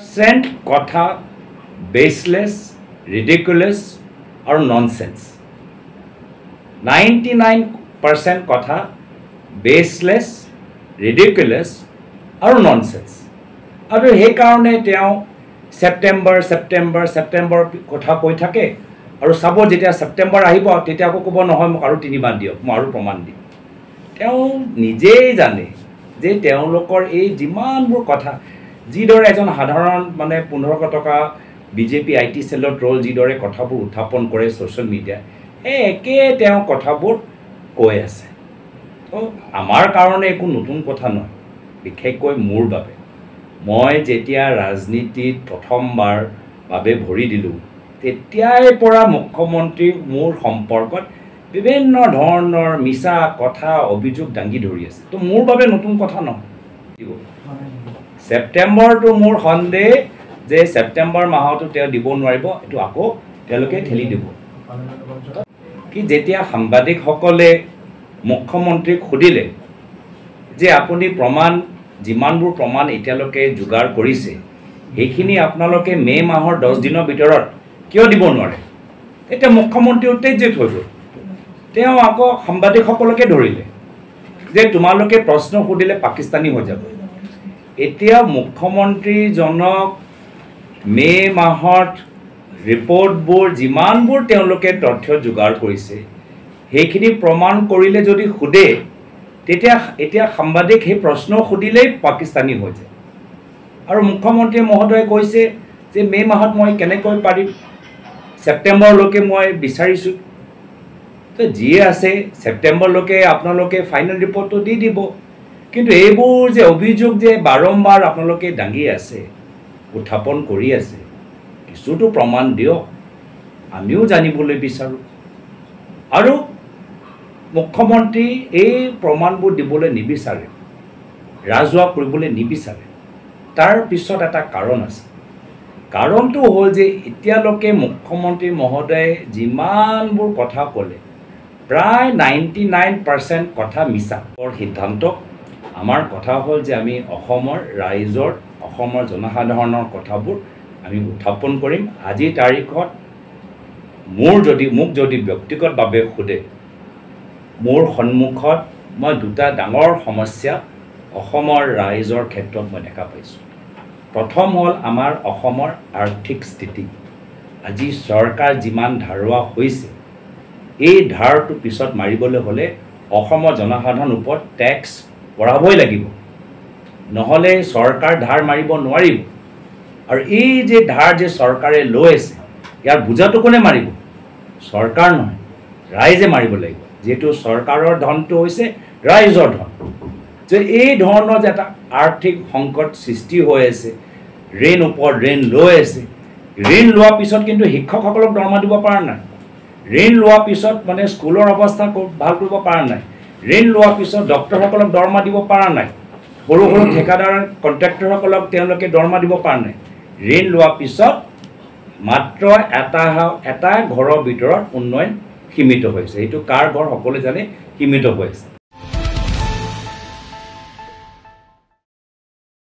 Saint কথা baseless ৰিডিকুলাস আৰু nonsense 99% কথা বেসলেস ৰিডিকুলাস আৰু ননসেন্স আৰু সেই কাৰণে তেওঁ সেপ্টেম্বৰ কথা কৈ থাকে আৰু চাব যেতিয়া সেপ্টেম্বৰ আহিব তেতিয়া আকৌ ক'ব নহয় মোক আৰু 3 মাহ দিয়ক মই আৰু প্ৰমাণ দিম তেওঁ নিজেই জানে যে তেওঁলোকৰ এই যিমানবোৰ কথা যিদৰে এজন সাধাৰণ মানে 1500 টকা বিজেপি আইটি সেলৰ ট্ৰল যিদৰে কথাবোৰ উত্থাপন কৰে সোশ্যাল মিডিয়া একে তেওঁ কথাবোৰ কৈ আছে তো আমাৰ কাৰণে একো নতুন কথা নহয় বিশেষকৈ মোৰ বাবে মই যেতিয়া ৰাজনীতিত প্ৰথমবাৰ বাবে ভৰি দিলোঁ তেতিয়াই পৰা মুখ্যমন্ত্ৰী মোৰ সম্পৰ্কত বিভিন্ন ধৰণৰ মিছা কথা অভিযোগ দাঙি ধৰি আছে তো মোৰ বাবে নতুন কথা নহয় সেপ্টেম্বৰটো মোৰ সন্দেহ যে সেপ্টেম্বৰ মাহতো তেওঁ দিব নোৱাৰিব এটো আকৌ তেওঁলোকে ঠেলি দিব কি যেতিয়া সাংবাদিকসকলে মুখ্যমন্ত্ৰীক সুধিলে যে আপুনি প্ৰমাণ যিমানবোৰ প্ৰমাণ এতিয়ালৈকে যোগাৰ কৰিছে সেইখিনি আপোনালোকে মে মাহৰ 10 দিনৰ ভিতৰত কিয় দিব নোৱাৰে এতিয়া মুখ্যমন্ত্ৰী উত্তেজিত হৈ গ'ল তেওঁ আকৌ সাংবাদিকসকলকে ধৰিলে যে তোমালোকে প্ৰশ্ন সুধিলে পাকিস্তানী হৈ যাব এতিয়া মুখ্যমন্ত্ৰীজনক মে মাহত ৰিপৰ্টবোৰ যিমানবোৰ তেওঁলোকে তথ্য যোগাৰ কৰিছে সেইখিনি প্ৰমাণ কৰিলে যদি সুধে তেতিয়া এতিয়া সাংবাদিক সেই প্ৰশ্ন সুধিলেই পাকিস্তানী হৈ যায় আৰু মুখ্যমন্ত্ৰী মহোদয়ে কৈছে যে মে মাহত মই কেনেকৈ পাৰিম সেপ্টেম্বৰলৈকে মই বিচাৰিছোঁ তো যিয়ে আছে সেপ্টেম্বৰলৈকে আপোনালোকে ফাইনেল ৰিপৰ্টটো দি দিব কিন্তু এইবোৰ যে অভিযোগ যে বাৰম্বাৰ আপোনালোকে দাঙি আছে উত্থাপন কৰি আছে কিছুটো প্ৰমাণ দিয়ক আমিও জানিবলৈ বিচাৰোঁ আৰু মুখ্যমন্ত্ৰী এই প্ৰমাণবোৰ দিবলৈ নিবিচাৰে ৰাজহুৱা কৰিবলৈ নিবিচাৰে তাৰ পিছত এটা কাৰণ আছে কাৰণটো হ'ল যে এতিয়ালৈকে মুখ্যমন্ত্ৰী মহোদয়ে যিমানবোৰ কথা ক'লে প্ৰায় 99% কথা মিছা সিদ্ধান্ত আমাৰ কথা হ'ল যে আমি অসমৰ ৰাইজৰ অসমৰ জনসাধাৰণৰ কথাবোৰ আমি উত্থাপন কৰিম আজি তাৰিখত মোক যদি ব্যক্তিগতভাৱে সোধে মোৰ সন্মুখত মই দুটা ডাঙৰ সমস্যা অসমৰ ৰাইজৰ ক্ষেত্ৰত মই দেখা পাইছোঁ প্ৰথম হ'ল আমাৰ অসমৰ আৰ্থিক স্থিতি আজি চৰকাৰ যিমান ধাৰুৱা হৈছে এই ধাৰটো পিছত মাৰিবলৈ হ'লে অসমৰ জনসাধাৰণৰ ওপৰত টেক্স বঢ়াবই লাগিব নহ'লে চৰকাৰ ধাৰ মাৰিব নোৱাৰিব আৰু এই যে ধাৰ যে চৰকাৰে লৈ আছে ইয়াৰ বুজাটো কোনে মাৰিব চৰকাৰ নহয় ৰাইজে মাৰিব লাগিব যেহেতু চৰকাৰৰ ধনটো হৈছে ৰাইজৰ ধন যে এই ধৰণৰ যে এটা আৰ্থিক সংকট সৃষ্টি হৈ আছে ঋণ ওপৰত ঋণ লৈ আছে ঋণ লোৱাৰ পিছত কিন্তু শিক্ষকসকলক দৰমহা দিব পৰা নাই ঋণ লোৱাৰ পিছত মানে স্কুলৰ অৱস্থা ভাল কৰিব পৰা নাই ঋণ লোৱাৰ পিছত ডক্টৰসকলক দৰমহা দিব পৰা নাই সৰু সৰু ঠিকাদাৰ কণ্ট্ৰেক্টৰসকলক তেওঁলোকে দৰমহা দিব পৰা নাই ঋণ লোৱাৰ পিছত মাত্ৰ এটা ঘৰৰ ভিতৰত উন্নয়ন সীমিত হৈছে এইটো কাৰ ঘৰ সকলোৱে জানে সীমিত হৈ আছে